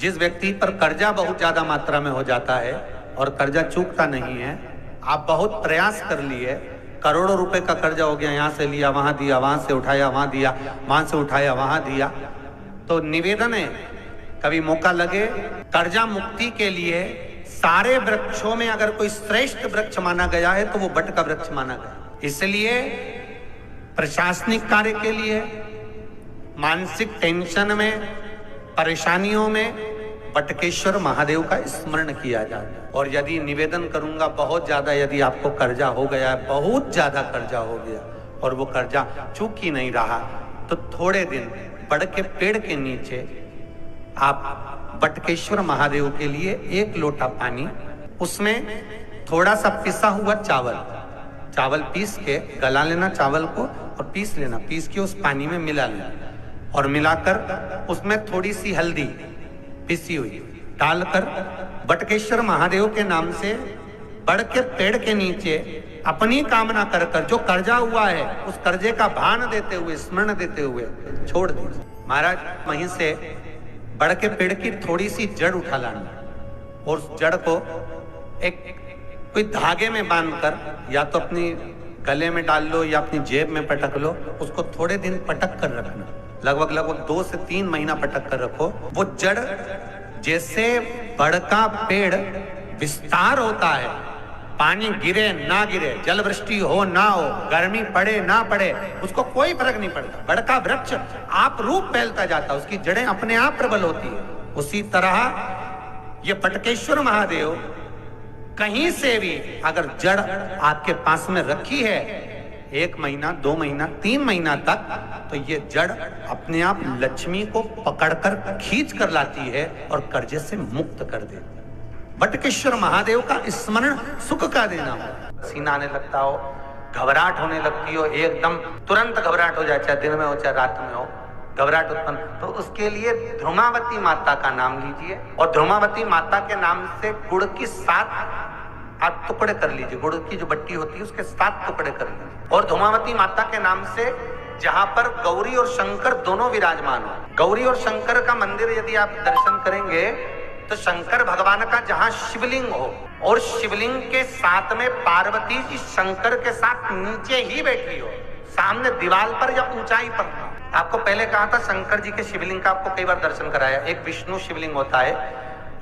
जिस व्यक्ति पर कर्जा बहुत ज्यादा मात्रा में हो जाता है और कर्जा चूकता नहीं है, आप बहुत प्रयास कर लिए, करोड़ों रुपए का कर्जा हो गया, यहाँ से लिया वहां दिया, वहां से उठाया वहां दिया, वहां से उठाया वहां दिया, तो निवेदन है कभी मौका लगे कर्जा मुक्ति के लिए सारे वृक्षों में अगर कोई श्रेष्ठ वृक्ष माना गया है तो वो बट का वृक्ष माना गया। इसलिए प्रशासनिक कार्य के लिए, मानसिक टेंशन में, परेशानियों में बटकेश्वर महादेव का स्मरण किया जाए। और यदि निवेदन करूंगा बहुत ज्यादा, यदि आपको कर्जा हो गया है, बहुत ज्यादा कर्जा हो गया और वो कर्जा चूक ही नहीं रहा, तो थोड़े दिन बड़ के पेड़ के नीचे आप बटकेश्वर महादेव के लिए 1 लोटा पानी, उसमें थोड़ा सा पिसा हुआ चावल पीस के गला लेना चावल को और पीस लेना, पीस के उस पानी में मिला लेना और मिलाकर उसमें थोड़ी सी हल्दी पिसी हुई डालकर बटकेश्वर महादेव के नाम से बड़ के पेड़ के नीचे अपनी कामना कर कर जो कर्जा हुआ है उस कर्जे का भान देते हुए, स्मरण देते हुए छोड़ दीजिए। महाराज वहीं से बड़ के पेड़ की थोड़ी सी जड़ उठा लाना और उस जड़ को एक कोई धागे में बांधकर या तो अपनी गले में डाल लो या अपनी जेब में पटक लो, उसको थोड़े दिन पटक कर रखना, लगभग 2 से 3 महीना पटक कर रखो। वो जड़ जैसे बड़ का पेड़ विस्तार होता है, पानी गिरे ना गिरे, जल वृष्टि हो ना हो, गर्मी पड़े ना पड़े, उसको कोई फर्क नहीं पड़ता, बड़ का वृक्ष आप रूप फैलता जाता, उसकी जड़ें अपने आप प्रबल होती है। उसी तरह ये बटकेश्वर महादेव कहीं से भी अगर जड़ आपके पास में रखी है 1 महीना, 2 महीना, 3 महीना तक, तो ये जड़ अपने आप लक्ष्मी को पकड़कर खींच कर लाती है और कर्जे से मुक्त कर देती है। बटकेश्वर महादेव का स्मरण सुख का देना हो, पसीना आने लगता हो, घबराहट होने लगती हो, एकदम तुरंत घबराहट हो जाए, चाहे दिन में हो चाहे रात में हो, घबराहट उत्पन्न, तो उसके लिए ध्रुमावती माता का नाम लीजिए और ध्रुमावती माता के नाम से गुड़ की 7 आप टुकड़े कर लीजिए, गुड़ की जो बट्टी होती है उसके 7 टुकड़े कर लीजिए। और ध्रुमावती माता के नाम से जहां पर गौरी और शंकर दोनों विराजमान हो, गौरी और शंकर का मंदिर यदि आप दर्शन करेंगे तो शंकर भगवान का जहां शिवलिंग हो और शिवलिंग के साथ में पार्वती जी शंकर के साथ नीचे ही बैठी हो, सामने दीवार पर या ऊंचाई पर। आपको पहले कहा था शंकर जी के शिवलिंग का आपको कई बार दर्शन कराया। एक विष्णु शिवलिंग होता है,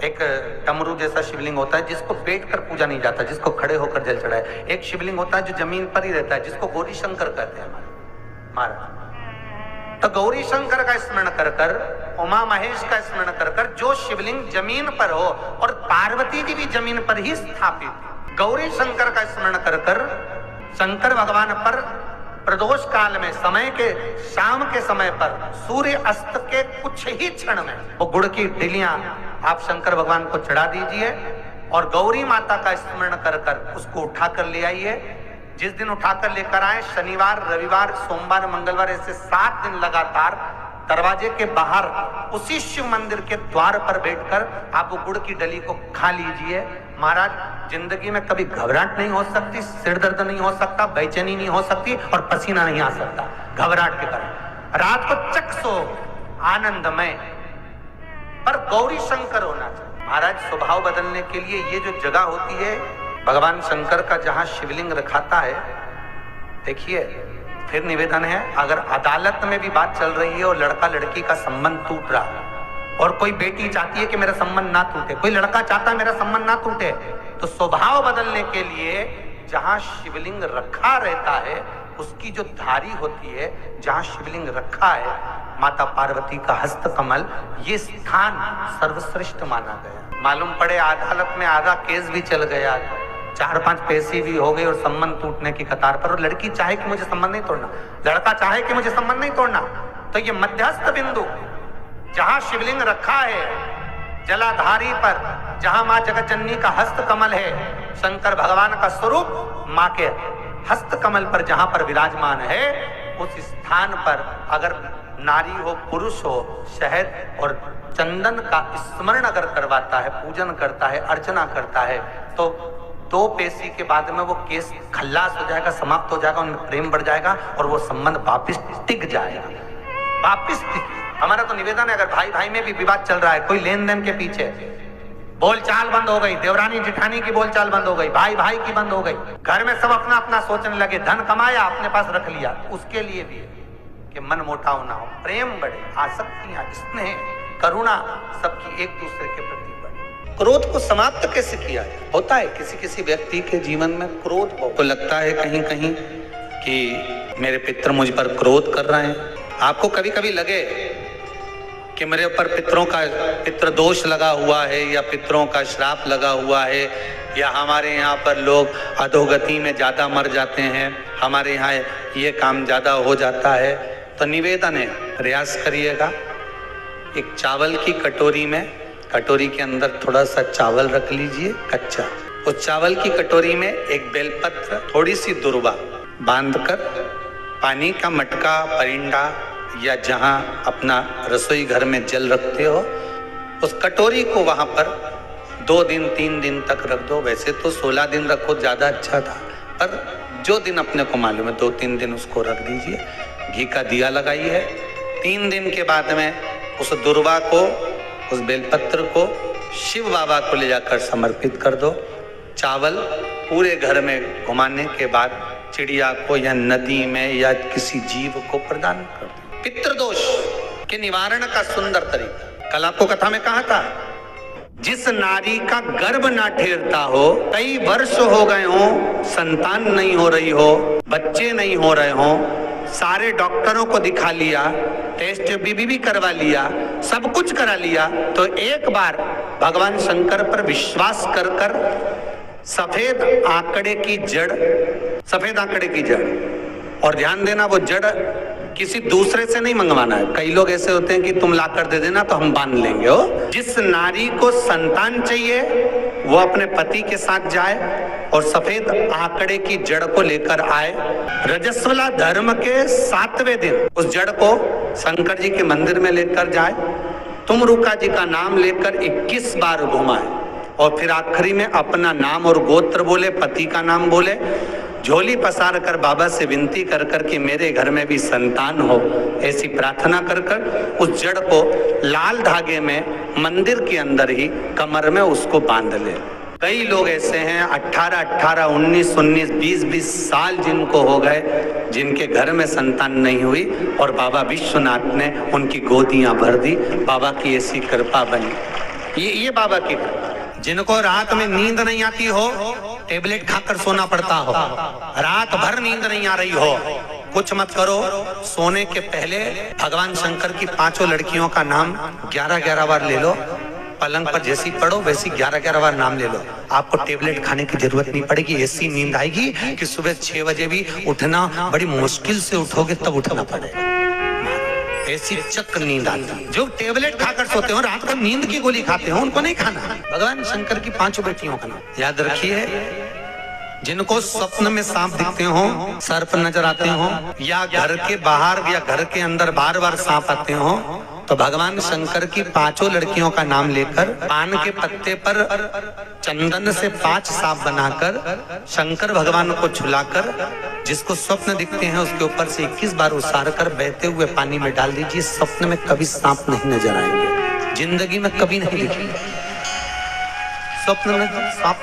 एक डमरू जैसा शिवलिंग होता है जिसको बैठकर पूजा नहीं जाता, जिसको खड़े होकर जल चढ़ाए। एक शिवलिंग होता है जो जमीन पर ही रहता है, जिसको गौरी शंकर कहते हैं महाराज। तो गौरी शंकर का स्मरण कर कर, उमा महेश का स्मरण कर कर, जो शिवलिंग जमीन पर हो और पार्वती जी भी जमीन पर ही स्थापित, गौरी शंकर का स्मरण कर कर शंकर भगवान पर प्रदोष काल में समय के शाम के समय पर सूर्य अस्त के कुछ ही क्षण में वो गुड़ की डिलियां आप शंकर भगवान को चढ़ा दीजिए और गौरी माता का स्मरण कर कर उसको उठा कर ले आइए। जिस दिन उठाकर लेकर आए, शनिवार, रविवार, सोमवार, मंगलवार, ऐसे 7 दिन लगातार दरवाजे के बाहर उसी शिव मंदिर के द्वार पर बैठकर आप वो गुड़ की डली को खा लीजिए। महाराज जिंदगी में कभी घबराहट नहीं हो सकती, सिर दर्द नहीं हो सकता, बेचैनी नहीं हो सकती और पसीना नहीं आ सकता घबराहट के कारण। रात को चकसो आनंदमय, पर गौरी शंकर होना चाहिए। महाराज स्वभाव बदलने के लिए ये जो जगह होती है भगवान शंकर का जहां शिवलिंग रखाता है, देखिए फिर निवेदन है, अगर अदालत में भी बात चल रही है और लड़का लड़की का संबंध टूट रहा है और कोई बेटी चाहती है कि मेरा संबंध ना टूटे, कोई लड़का चाहता है मेरा संबंध ना टूटे, तो स्वभाव बदलने के लिए जहां शिवलिंग रखा रहता है उसकी जो धारी होती है, जहां शिवलिंग रखा है माता पार्वती का हस्त कमल, ये स्थान सर्वश्रेष्ठ माना गया। मालूम पड़े अदालत में आधा केस भी चल गया, 4-5 पैसे भी हो गए और संबंध टूटने की कतार पर, और लड़की चाहे कि मुझे संबंध नहीं तोड़ना, लड़का चाहे कि मुझे संबंध नहीं तोड़ना, तो ये मध्यस्थ बिंदु जहां शिवलिंग रखा है जलाधारी पर, जहां मां जगत जननी का हस्त कमल है, शंकर भगवान का स्वरूप मां के हस्त कमल पर जहां पर विराजमान है, उस स्थान पर अगर नारी हो पुरुष हो शहद और चंदन का स्मरण अगर करवाता है, पूजन करता है, अर्चना करता है, तो 2 पैसे के बाद में वो केस खल्लास हो जाएगा, समाप्त हो जाएगा, उनमें प्रेम बढ़ जाएगा और वो संबंध वापिस टिक जाएगा, वापिस टिक। हमारा तो निवेदन है, अगर भाई भाई में भी विवाद चल रहा है, कोई लेन देन के पीछे बोलचाल बंद हो गई, देवरानी जिठानी की बोलचाल बंद हो गई, भाई भाई की बंद हो गई, घर में सब अपना अपना सोचने लगे, धन कमाया अपने पास रख लिया, उसके लिए भी कि मन मोटाव ना हो, प्रेम बढ़े, आसक्तियां, स्नेह, करुणा सबकी एक दूसरे के प्रति बढ़े। क्रोध को समाप्त कैसे किया जाए? होता है किसी किसी व्यक्ति के जीवन में क्रोध को लगता है कहीं कहीं कि मेरे पितर मुझ पर क्रोध कर रहे हैं। आपको कभी कभी लगे कि मेरे ऊपर पितृ दोष लगा हुआ है, या पितरों का श्राप लगा हुआ है, या हमारे यहाँ पर लोग अधोगति में ज्यादा मर जाते हैं, हमारे यहाँ ये काम ज्यादा हो जाता है, तो निवेदन है प्रयास करिएगा। एक चावल की कटोरी में, कटोरी के अंदर थोड़ा सा चावल रख लीजिए कच्चा, उस चावल की कटोरी में एक बेलपत्र, थोड़ी सी दुर्वा बांधकर पानी का मटका, परिंदा या जहां अपना रसोई घर में जल रखते हो, उस कटोरी को वहां पर 2 दिन 3 दिन तक रख दो। वैसे तो 16 दिन रखो ज्यादा अच्छा था, पर जो दिन अपने को मालूम है 2-3 दिन उसको रख दीजिए। घी का दिया लगाइए। 3 दिन के बाद में उस दुर्वा को, उस बेलपत्र को शिव बाबा को ले जाकर समर्पित कर दो। चावल पूरे घर में घुमाने के बाद चिड़िया को या नदी में या किसी जीव को प्रदान कर दो। पितृदोष के निवारण का सुंदर तरीका कल आपको कथा में कहा था। जिस नारी का गर्भ ना ठेरता हो, कई वर्ष हो गए हो, संतान नहीं हो रही हो, बच्चे नहीं हो रहे हो, सारे डॉक्टरों को दिखा लिया, टेस्ट भी करवा लिया, सब कुछ करा लिया, तो एक बार भगवान शंकर पर विश्वास कर कर सफेद आंकड़े की जड़, सफेद आंकड़े की जड़, और ध्यान देना वो जड़ किसी दूसरे से नहीं मंगवाना है। कई लोग ऐसे होते हैं कि तुम ला कर दे देना तो हम बांध लेंगे। हो जिस नारी को संतान चाहिए वो अपने पति के साथ जाए और सफेद आंकड़े की जड़ को लेकर आए। रजस्वला धर्म के 7वें दिन उस जड़ को शंकर जी के मंदिर में लेकर जाए, तुमरुका जी का नाम लेकर 21 बार घुमाए, और फिर आखिरी में अपना नाम और गोत्र बोले, पति का नाम बोले, झोली पसार कर बाबा से विनती कर कर कि मेरे घर में भी संतान हो, ऐसी प्रार्थना कर कर उस जड़ को लाल धागे में मंदिर के अंदर ही कमर में उसको बांध ले। कई लोग ऐसे हैं 18, 19, 20 साल जिनको हो गए, जिनके घर में संतान नहीं हुई, और बाबा विश्वनाथ ने उनकी गोदियां भर दी। बाबा की ऐसी कृपा बनी। ये बाबा की कृपा। जिनको रात में नींद नहीं आती हो, टेबलेट खाकर सोना पड़ता हो, रात भर नींद नहीं आ रही हो, कुछ मत करो, सोने के पहले भगवान शंकर की 5 लड़कियों का नाम 11-11 बार ले लो, पलंग पर जैसी पढ़ो वैसी 11-11 बार नाम ले लो। आपको टेबलेट खाने की जरूरत नहीं पड़ेगी। ऐसी नींद आएगी कि सुबह 6 बजे भी उठना बड़ी मुश्किल से उठोगे, तब उठना पड़ेगा। ऐसी चक नींद आती। जो टेबलेट खाकर सोते हो, रात को नींद की गोली खाते हो, उनको नहीं खाना। भगवान शंकर की 5 बेटियों का नाम याद रखिए। जिनको स्वप्न में सांप दिखते हो, सर्प नजर आते हो, या घर के बाहर या घर के अंदर बार-बार सांप आते हो, तो भगवान शंकर की 5 लड़कियों का नाम लेकर पान के पत्ते पर चंदन से 5 सांप बनाकर शंकर भगवान को झुलाकर, जिसको स्वप्न दिखते हैं उसके ऊपर से 21 बार उसार कर बहते हुए पानी में डाल दीजिए। स्वप्न में कभी सांप नहीं नजर आएंगे, जिंदगी में कभी नहीं दिखेंगे। स्वप्न में सांप